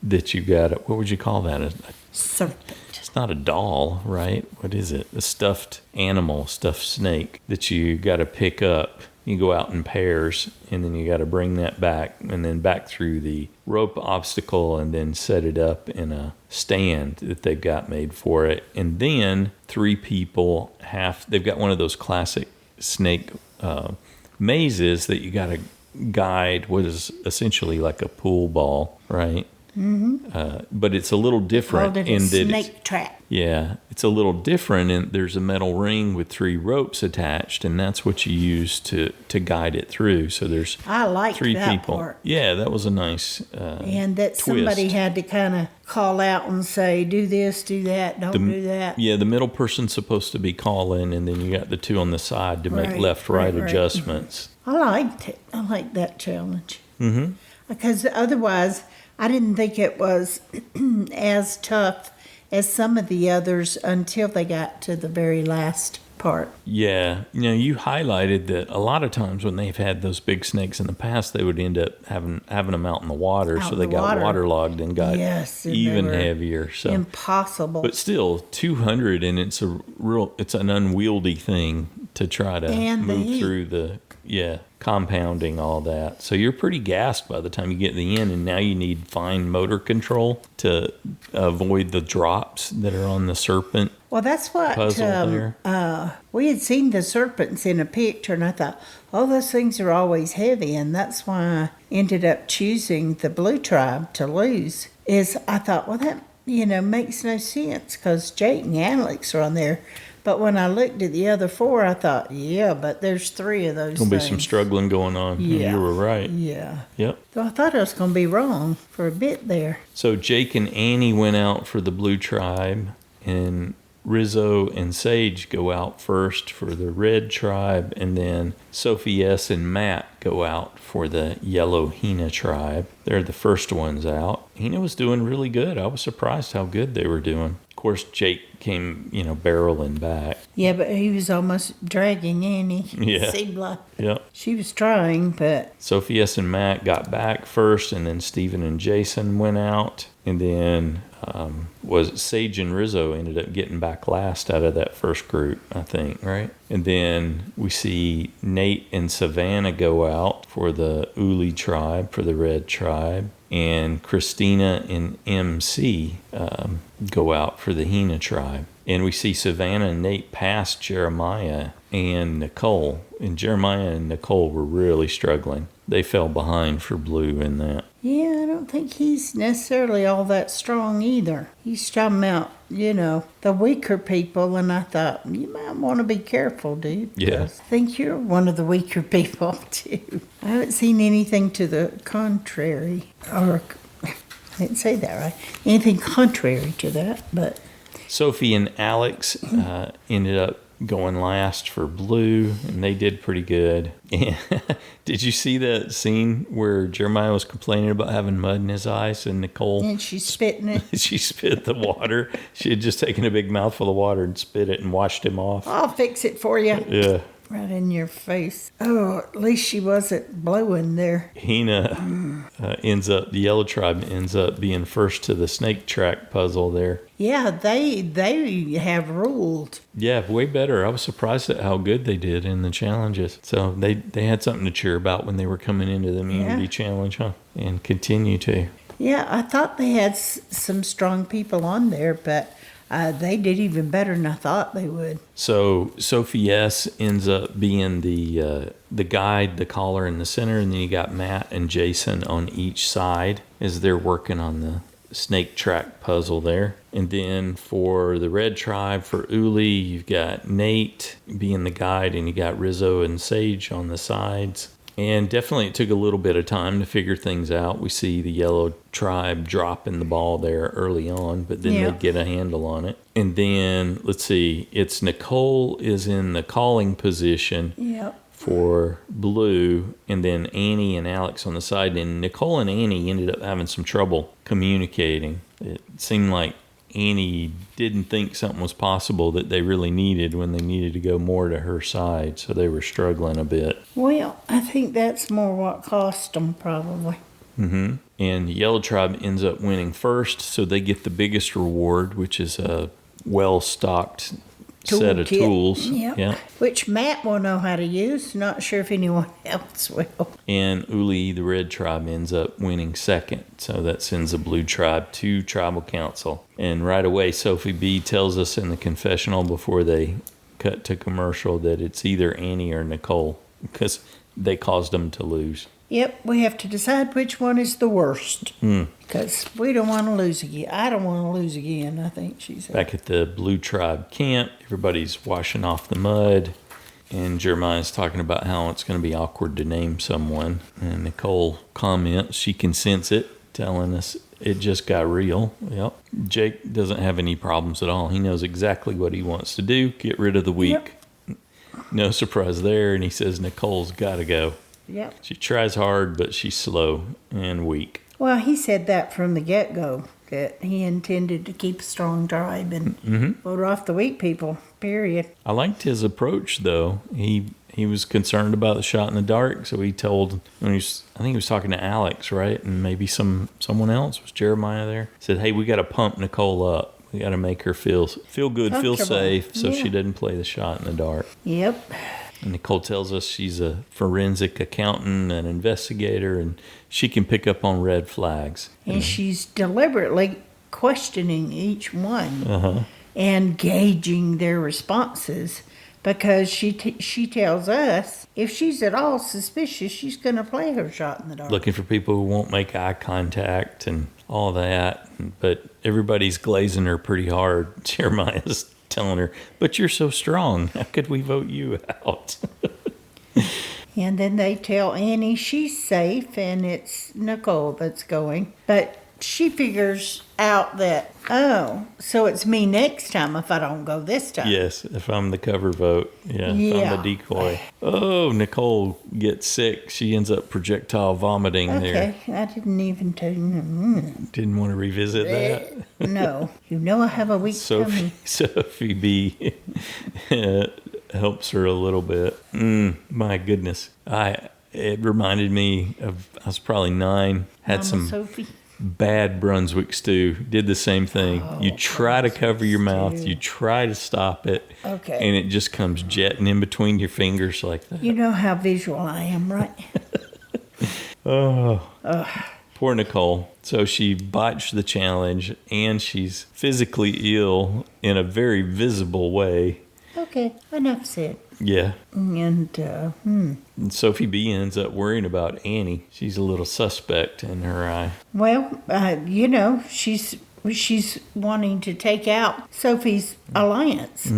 that you got. What would you call that? A serpent. It's not a doll, right? What is it? A stuffed animal, stuffed snake that you got to pick up. You go out in pairs, and then you got to bring that back, and then back through the rope obstacle, and then set it up in a stand that they've got made for it. And then 3 people they've got one of those classic snake mazes that you got to guide what is essentially like a pool ball, right? But it's a little different in that snake trap. Yeah, it's a little different, and there's a metal ring with 3 ropes attached, and that's what you use to guide it through. So there's I liked 3 that people. Part. Yeah, that was a nice and that twist. Somebody had to kind of call out and say, do this, do that, don't do that. Yeah, the middle person's supposed to be calling, and then you got the 2 on the side to make left-right adjustments. I liked it. I liked that challenge. Because otherwise, I didn't think it was as tough as some of the others until they got to the very last part. Yeah. You highlighted that a lot of times when they've had those big snakes in the past, they would end up having them out in the water, so they got waterlogged and got even heavier. So impossible. But still, 200, and it's an unwieldy thing to try to move through the compounding all that. So you're pretty gassed by the time you get to the end, and now you need fine motor control to avoid the drops that are on the serpent. Well, that's what we had seen the serpents in a picture, and I thought, those things are always heavy, and that's why I ended up choosing the blue tribe to lose. I thought, well, that makes no sense because Jake and Alex are on there. But when I looked at the other 4, I thought, but there's 3 of those. Gonna be some struggling going on. Yeah, you were right. Yeah. Yep. So I thought I was going to be wrong for a bit there. So Jake and Annie went out for the blue tribe, and Rizo and Sage go out first for the red tribe, and then Sophie S. and Matt go out for the yellow Hina tribe. They're the first ones out. Hina was doing really good. I was surprised how good they were doing. Of course, Jake came, barreling back. Yeah, but he was almost dragging Annie. Yeah. Yeah. She was trying, but... Sophie S. and Matt got back first, and then Stephen and Jason went out. And then Sage and Rizo ended up getting back last out of that first group, I think, right? And then we see Nate and Savannah go out for the Uli tribe, for the red tribe. And Kristina and MC go out for the Hina tribe. And we see Savannah and Nate pass Jeremiah and Nicole. And Jeremiah and Nicole were really struggling. they fell behind for Blue in that. Yeah, I don't think he's necessarily all that strong either. He's talking about, the weaker people, and I thought, you might want to be careful, dude. Yeah. I think you're one of the weaker people, too. I haven't seen anything to the contrary, or I didn't say that right. Anything contrary to that, but... Sophie and Alex ended up going last for Blue, and they did pretty good. And did you see that scene where Jeremiah was complaining about having mud in his eyes, and Nicole... And she's spitting it. She spit the water. She had just taken a big mouthful of water and spit it and washed him off. I'll fix it for you. Yeah. Right in your face. Oh, at least she wasn't blowing there. Hina the Yellow Tribe ends up being first to the snake track puzzle there. Yeah, they have ruled. Yeah, way better. I was surprised at how good they did in the challenges. So they had something to cheer about when they were coming into the immunity challenge, huh? And continue to. Yeah, I thought they had some strong people on there, but they did even better than I thought they would. So Sophie S. ends up being the guide, the caller in the center, and then you got Matt and Jason on each side as they're working on the snake track puzzle there. And then for the Red Tribe, for Uli, you've got Nate being the guide, and you got Rizo and Sage on the sides. And definitely it took a little bit of time to figure things out. We see the Yellow Tribe dropping the ball there early on, but then they get a handle on it. And then, let's see, it's Nicole is in the calling position for Blue, and then Annie and Alex on the side. And Nicole and Annie ended up having some trouble communicating. It seemed like Annie didn't think something was possible that they really needed when they needed to go more to her side, so they were struggling a bit. Well, I think that's more what cost them, probably. Mm-hmm. And Yellow Tribe ends up winning first, so they get the biggest reward, which is a well-stocked set of tools. Yep. Yeah. Which Matt will know how to use. Not sure if anyone else will. And Uli, the Red Tribe, ends up winning second. So that sends the Blue Tribe to Tribal Council. And right away, Sophie B tells us in the confessional before they cut to commercial that it's either Annie or Nicole because they caused them to lose. Yep, we have to decide which one is the worst. Because we don't want to lose again. I don't want to lose again, I think she said. Back at the Blue Tribe camp, everybody's washing off the mud. And Jeremiah's talking about how it's going to be awkward to name someone. And Nicole comments, she can sense it, telling us it just got real. Yep. Jake doesn't have any problems at all. He knows exactly what he wants to do. Get rid of the weak. Yep. No surprise there. And he says Nicole's got to go. Yep. She tries hard, but she's slow and weak. Well, he said that from the get-go, that he intended to keep a strong tribe and vote off the weak people, period. I liked his approach, though. He was concerned about the shot in the dark, so he told, I think he was talking to Alex, right? And maybe someone else. Was Jeremiah there? Said, hey, we got to pump Nicole up. We got to make her feel good, feel safe, so she doesn't play the shot in the dark. Yep. And Nicole tells us she's a forensic accountant, an investigator, and she can pick up on red flags. And she's deliberately questioning each one and gauging their responses because she tells us if she's at all suspicious, she's going to play her shot in the dark. Looking for people who won't make eye contact and all that. But everybody's glazing her pretty hard. Jeremiah's telling her, but you're so strong. How could we vote you out? And then they tell Annie she's safe and it's Nicole that's going. But she figures out that, so it's me next time if I don't go this time. Yes, if I'm the cover vote. Yeah, if I'm the decoy. Oh, Nicole gets sick. She ends up projectile vomiting there. Okay, I didn't even tell you. Didn't want to revisit that. No, I have a weak tummy. Sophie B helps her a little bit. My goodness. It reminded me of, I was probably 9, had some Sophie. Bad Brunswick stew. Did the same thing. You try to cover your mouth. You try to stop it. Okay. And it just comes jetting in between your fingers like that. You know how visual I am, right? Poor Nicole. So she botched the challenge and she's physically ill in a very visible way. Okay, enough said. Yeah. And, And Sophie B ends up worrying about Annie. She's a little suspect in her eye. well, she's wanting to take out Sophie's alliance.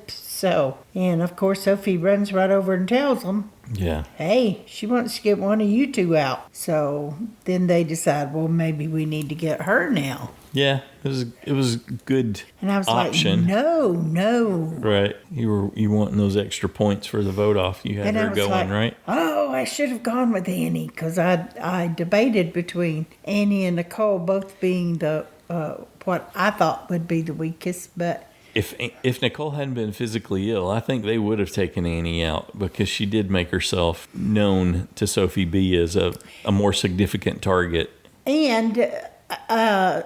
So, and of course, Sophie runs right over and tells them, Yeah. hey, she wants to get one of you two out. So then they decide, well, maybe we need to get her now. Yeah, it was a good And I was option. like, no. Right. You wanting those extra points for the vote off. You had And I her was going, like, right? oh, I should have gone with Annie, because I debated between Annie and Nicole both being the what I thought would be the weakest, but If Nicole hadn't been physically ill, I think they would have taken Annie out because she did make herself known to Sophie B as a more significant target. and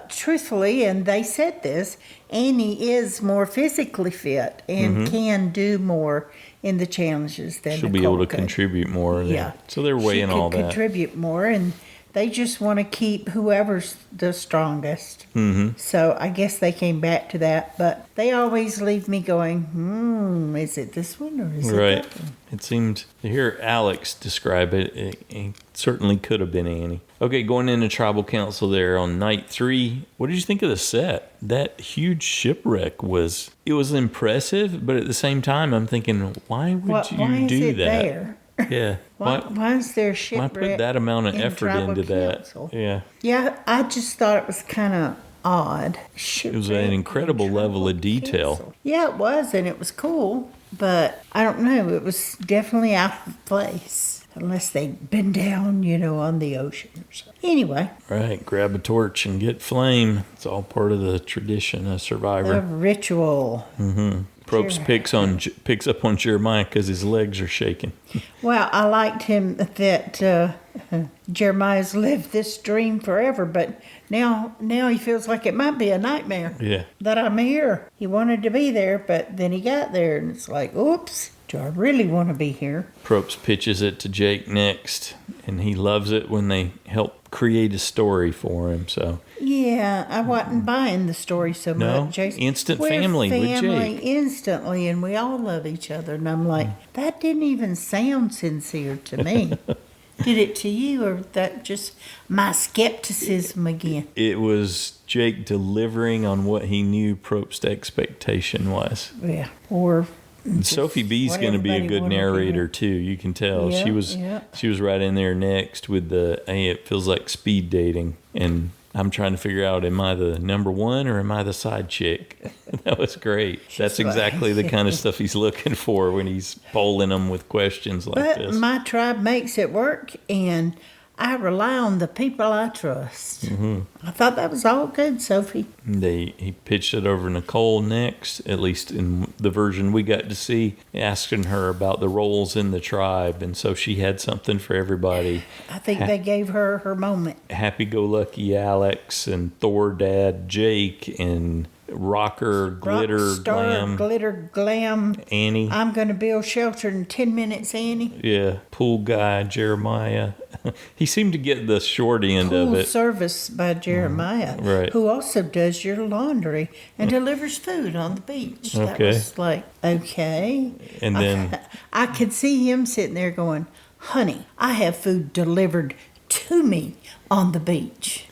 truthfully, and they said this, Annie is more physically fit and can do more in the challenges than She'll Nicole be able to could. contribute more. Yeah. So they're weighing all She could that. contribute more, and they just want to keep whoever's the strongest. Mm-hmm. So I guess they came back to that, but they always leave me going, is it this one or is it Right. that one? It seemed to hear Alex describe it certainly could have been Annie. Okay, going into tribal council there on night 3. What did you think of the set? That huge shipwreck was impressive, but at the same time, I'm thinking, why would you why is do it that? there? Yeah. Why is there shipwreck? Why put that amount of in effort tribal into council? that? Yeah. Yeah, I just thought it was kind of odd. It was an incredible level of detail. Yeah, it was, and it was cool, but I don't know. It was definitely out of place, unless they'd been down, on the ocean or something. Anyway, Right. Grab a torch and get flame. It's all part of the tradition of the Survivor. ritual. Probst picks up on Jeremiah because his legs are shaking. Well, I liked him that Jeremiah's lived this dream forever, but now he feels like it might be a nightmare. Yeah. That I'm here. He wanted to be there, but then he got there, and it's like, oops, do I really want to be here? Probst pitches it to Jake next, and he loves it when they help create a story for him. So Yeah, I wasn't buying the story so No? much. Jason. Instant We're family with family Jake. instantly, and we all love each other. And I'm like, that didn't even sound sincere to me. Did it to you, or that just my skepticism again? it was Jake delivering on what he knew Probst's expectation was. Yeah, or And Sophie B's what going to be a everybody good wanted to narrator hear. too. You can tell Yeah, she was right in there next with the hey, it feels like speed dating, and I'm trying to figure out, am I the number one or am I the side chick? That was great. That's like- exactly the kind of stuff he's looking for when he's polling them with questions like But this. my tribe makes it work, and I rely on the people I trust. Mm-hmm. I thought that was all good, Sophie. He pitched it over Nicole next, at least in the version we got to see, asking her about the roles in the tribe, and so she had something for everybody. I think they gave her her moment. Happy-go-lucky Alex and Thor Dad Jake and Rocker Glitter Rockstar, Glam glitter glam. Annie. I'm going to build shelter in 10 minutes, Annie. Yeah, pool guy Jeremiah. He seemed to get the short end of Full it. service by Jeremiah, Right. who also does your laundry and delivers food on the beach. That Okay. was like, okay. And then I could see him sitting there going, honey, I have food delivered to me on the beach.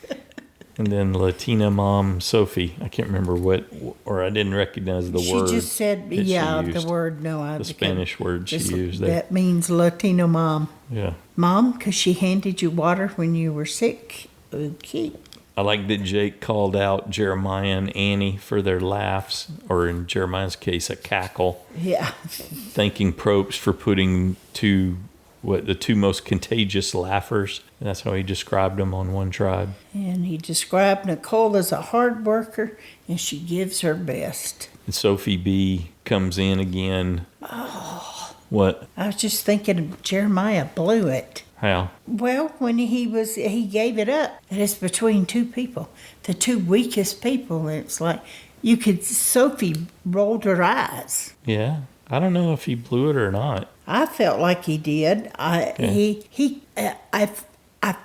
and then Latina mom Sophie. I can't remember what, or I didn't recognize the word. She just said, that she yeah, used. the word, no, I The Spanish word she used there. That means Latino mom. Yeah. Mom, because she handed you water when you were sick. Okay. I like that Jake called out Jeremiah and Annie for their laughs, or in Jeremiah's case, a cackle, Yeah. thanking Probst for putting the two most contagious laughers. That's how he described them on one tribe. And he described Nicole as a hard worker, and she gives her best. And Sophie B comes in again. Oh. What? I was just thinking Jeremiah blew it. How? Well, when he gave it up, that it's between two people, the two weakest people. And it's like, Sophie rolled her eyes. Yeah. I don't know if he blew it or not. I felt like he did. I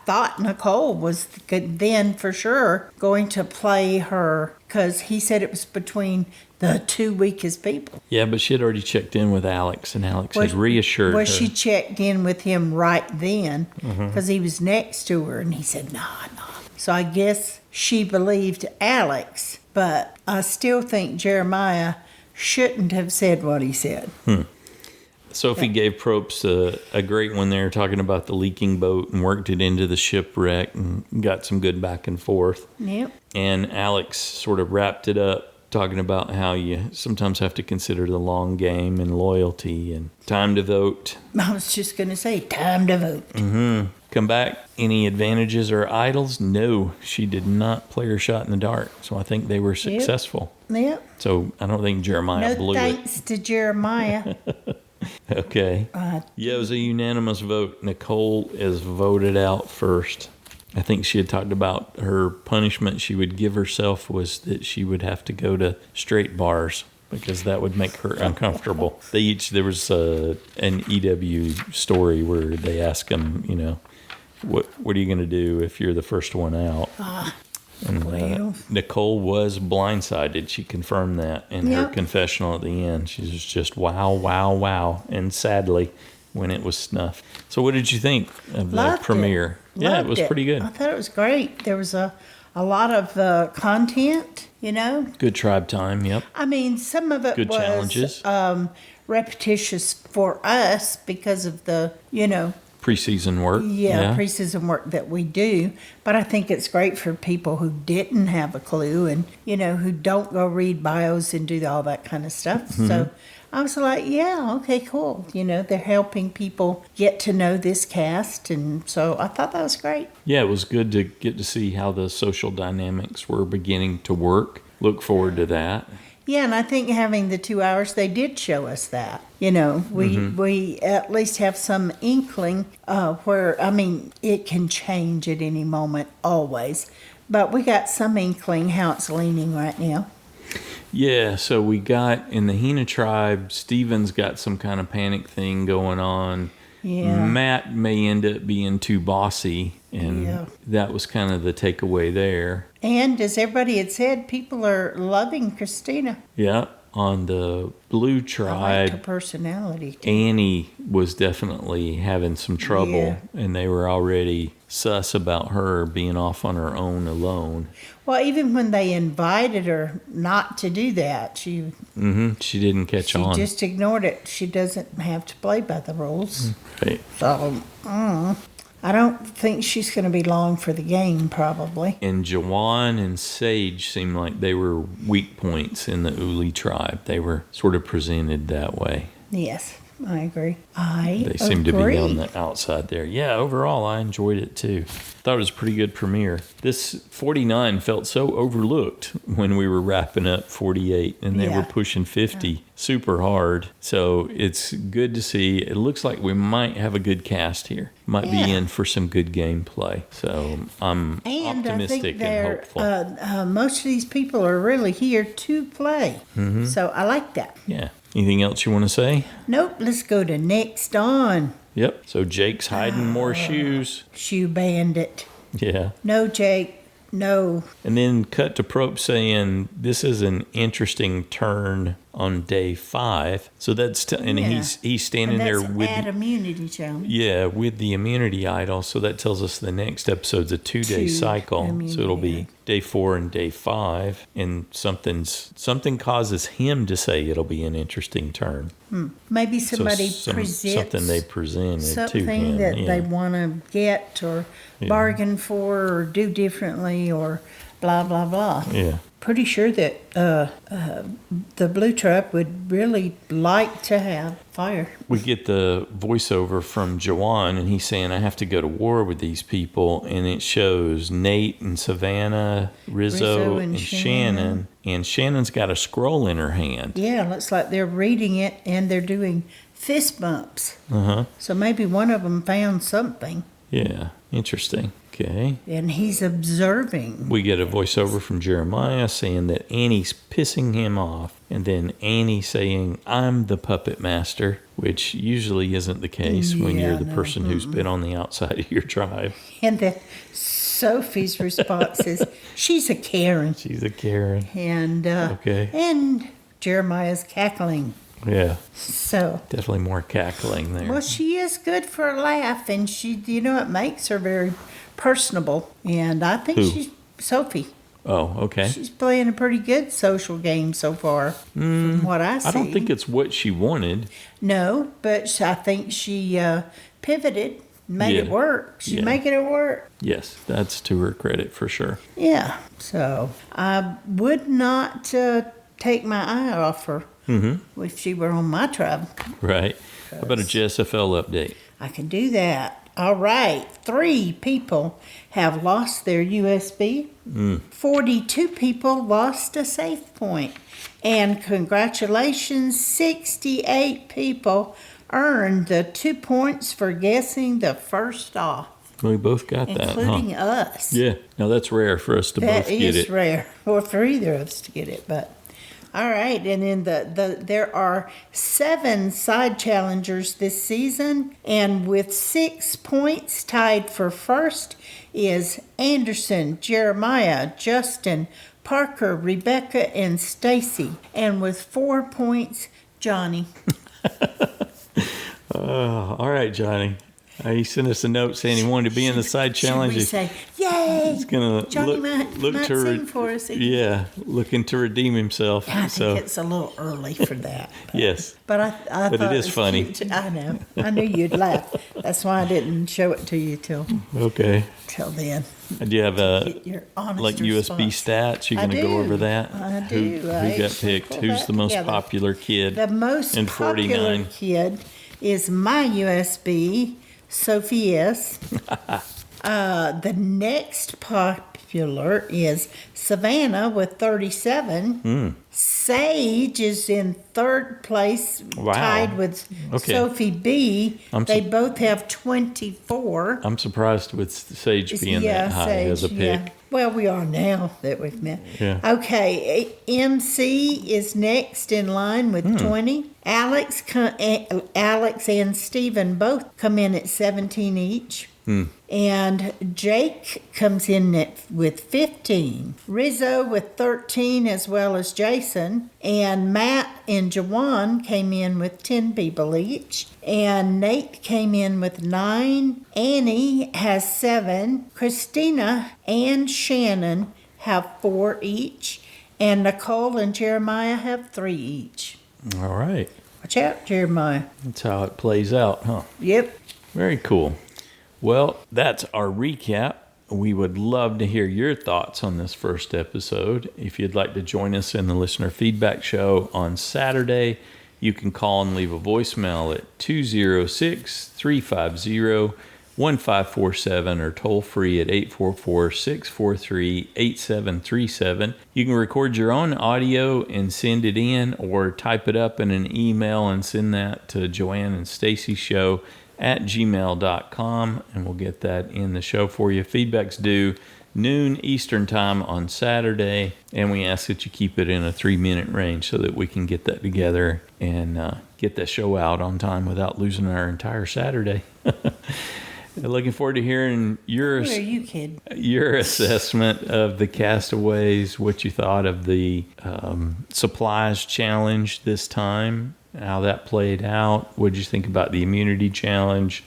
thought Nicole was then for sure going to play her because he said it was between the two weakest people. Yeah, but she had already checked in with Alex, and Alex had reassured her. She checked in with him right then because he was next to her, and he said, no. So I guess she believed Alex, but I still think Jeremiah shouldn't have said what he said. Sophie gave Probst a great one there, talking about the leaking boat and worked it into the shipwreck and got some good back and forth. Yep. And Alex sort of wrapped it up, talking about how you sometimes have to consider the long game and loyalty and time to vote. I was just going to say, time to vote. Come back, any advantages or idols? No, she did not play her shot in the dark. So I think they were successful. Yep. So I don't think Jeremiah blew it. No thanks to Jeremiah. Okay. Yeah, it was a unanimous vote. Nicole is voted out first. I think she had talked about her punishment she would give herself was that she would have to go to straight bars because that would make her uncomfortable. There was an EW story where they asked them, what are you going to do if you're the first one out? And Nicole was blindsided. She confirmed that in her confessional at the end. She was just wow. And sadly, when it was snuffed. So what did you think of the premiere? Yeah, it was pretty good. I thought it was great. There was a lot of content, Good tribe time, yep. I mean, some of it good was challenges. Repetitious for us because of the, Preseason work. Yeah, preseason work that we do. But I think it's great for people who didn't have a clue and, who don't go read bios and do all that kind of stuff. So I was like, yeah, okay, cool. They're helping people get to know this cast. And so I thought that was great. Yeah, it was good to get to see how the social dynamics were beginning to work. Look forward to that. Yeah, and I think having the 2 hours, they did show us that. We at least have some inkling where, it can change at any moment, always. But we got some inkling how it's leaning right now. Yeah, so we got in the Hina tribe, Steven's got some kind of panic thing going on. Yeah. Matt may end up being too bossy, and that was kind of the takeaway there. And as everybody had said, people are loving Kristina. Yeah, on the Blue tribe, I like her personality too. Annie was definitely having some trouble, and they were already sus about her being off on her own alone. Well, even when they invited her not to do that, she didn't catch on. She just ignored it. She doesn't have to play by the rules. Right. So, I don't think she's going to be long for the game, probably. And Jawann and Sage seemed like they were weak points in the Uli tribe. They were sort of presented that way. Yes, I agree. They seem to be on the outside there. Yeah, overall, I enjoyed it too. Thought it was a pretty good premiere. This 49 felt so overlooked when we were wrapping up 48, and they were pushing 50 super hard. So it's good to see. It looks like we might have a good cast here. Might be in for some good gameplay. So I'm optimistic and hopeful. Most of these people are really here to play. So I like that. Yeah. Anything else you want to say? Nope. Let's go to next on. Yep. So Jake's hiding more shoes. Shoe bandit. Yeah. No, Jake. No. And then cut to Probe saying this is an interesting turn on day 5. So that's and he's standing there with immunity challenge. Yeah, with the immunity idol. So that tells us the next episode's a 2-day cycle. So it'll be day 4 and day 5, and something causes him to say it'll be an interesting turn. Maybe somebody presents something they presented something to him that they want to get or bargain for or do differently or blah blah blah. Yeah. Pretty sure that the Blue Tribe would really like to have fire. We get the voiceover from Jawann, and he's saying, I have to go to war with these people. And it shows Nate and Savannah, Rizo and Shannon. And Shannon's got a scroll in her hand. Yeah, looks like they're reading it, and they're doing fist bumps. Uh-huh. So maybe one of them found something. Yeah, interesting. Okay. And he's observing. We get a voiceover from Jeremiah saying that Annie's pissing him off. And then Annie saying, I'm the puppet master, which usually isn't the case when you're the person who's been on the outside of your tribe. And then Sophie's response is, she's a Karen. She's a Karen. And, Okay. And Jeremiah's cackling. Yeah. So. Definitely more cackling there. Well, she is good for a laugh, and she, it makes her very personable. And I think she's Sophie. Oh, okay. She's playing a pretty good social game so far, from what I see. I don't think it's what she wanted. No, but I think she pivoted, made it work. She's making it work. Yes, that's to her credit for sure. Yeah, so I would not take my eye off her if she were on my tribe. Right. How about a JSFL update? I can do that. All right, 3 people have lost their USB. 42 people lost a safe point. And congratulations, 68 people earned the 2 points for guessing the first off. We both got that, including us. Yeah. Now, that's rare for us to both get it. That is rare. Or for either of us to get it, but... All right, and then there are 7 side challengers this season, and with 6 points tied for first is Anderson, Jeremiah, Justin, Parker, Rebecca, and Stacy, and with 4 points, Johnny. All right, Johnny. He sent us a note saying he wanted to be in the side challenge. Should we say, yay! He's going to Johnny might sing for us. Yeah, looking to redeem himself. I think it's a little early for that. But, yes. But I but thought it is funny. Cute. I know. I knew you'd laugh. That's why I didn't show it to you till then. Do you have Your honest like USB stats? You're going to go over that? I do. Who got picked? Who's the most popular kid? The most in popular 49? Kid is my USB, Sophie S. The next popular is Savannah with 37. Sage is in 3rd place, tied with Sophie B. They both have 24. I'm surprised with Sage being that high as a pick. Yeah. Well, we are now that we've met. Yeah. Okay, MC is next in line with 20. Alex and Stephen both come in at 17 each. And Jake comes in with 15. Rizzo with 13, as well as Jason. And Matt and Jawann came in with 10 people each. And Nate came in with 9. Annie has 7. Kristina and Shannon have 4 each. And Nicole and Jeremiah have 3 each. All right. Watch out, Jeremiah. That's how it plays out, huh? Yep. Very cool. Well, that's our recap. We would love to hear your thoughts on this first episode. If you'd like to join us in the listener feedback show on Saturday, you can call and leave a voicemail at 206-350-1547 or toll free at 844-643-8737. You can record your own audio and send it in, or type it up in an email and send that to Joanne and Stacy Show at gmail.com, and we'll get that in the show for you. Feedback's due noon Eastern time on Saturday, and we ask that you keep it in a 3-minute range so that we can get that together and get that show out on time without losing our entire Saturday. Looking forward to hearing your assessment of the Castaways, what you thought of the supplies challenge this time, how that played out. What did you think about the immunity challenge?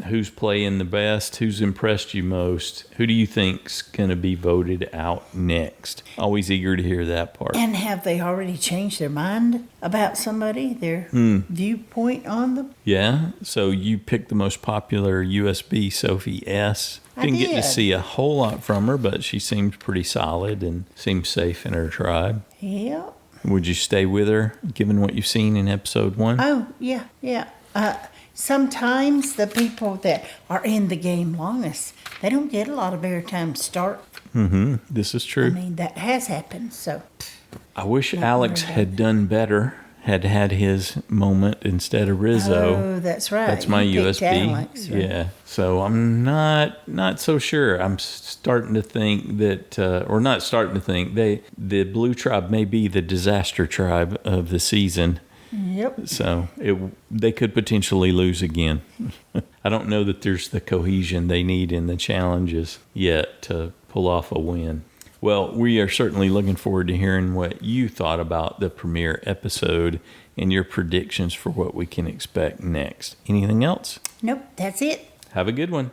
Who's playing the best? Who's impressed you most? Who do you think's going to be voted out next? Always eager to hear that part. And have they already changed their mind about somebody, their viewpoint on them? Yeah. So you picked the most popular USB, Sophie S. Didn't get to see a whole lot from her, but she seemed pretty solid and seemed safe in her tribe. Yeah. Would you stay with her, given what you've seen in episode 1? Oh, yeah. Sometimes the people that are in the game longest, they don't get a lot of airtime to start. This is true. I mean, that has happened, so. I wish Alex had done better had his moment instead of Rizo. Oh, that's right. That's my You picked USB. Alex, right? Yeah. So I'm not so sure. I'm starting to think that, or not starting to think, the Blue Tribe may be the disaster tribe of the season. Yep. So they could potentially lose again. I don't know that there's the cohesion they need in the challenges yet to pull off a win. Well, we are certainly looking forward to hearing what you thought about the premiere episode and your predictions for what we can expect next. Anything else? Nope, that's it. Have a good one.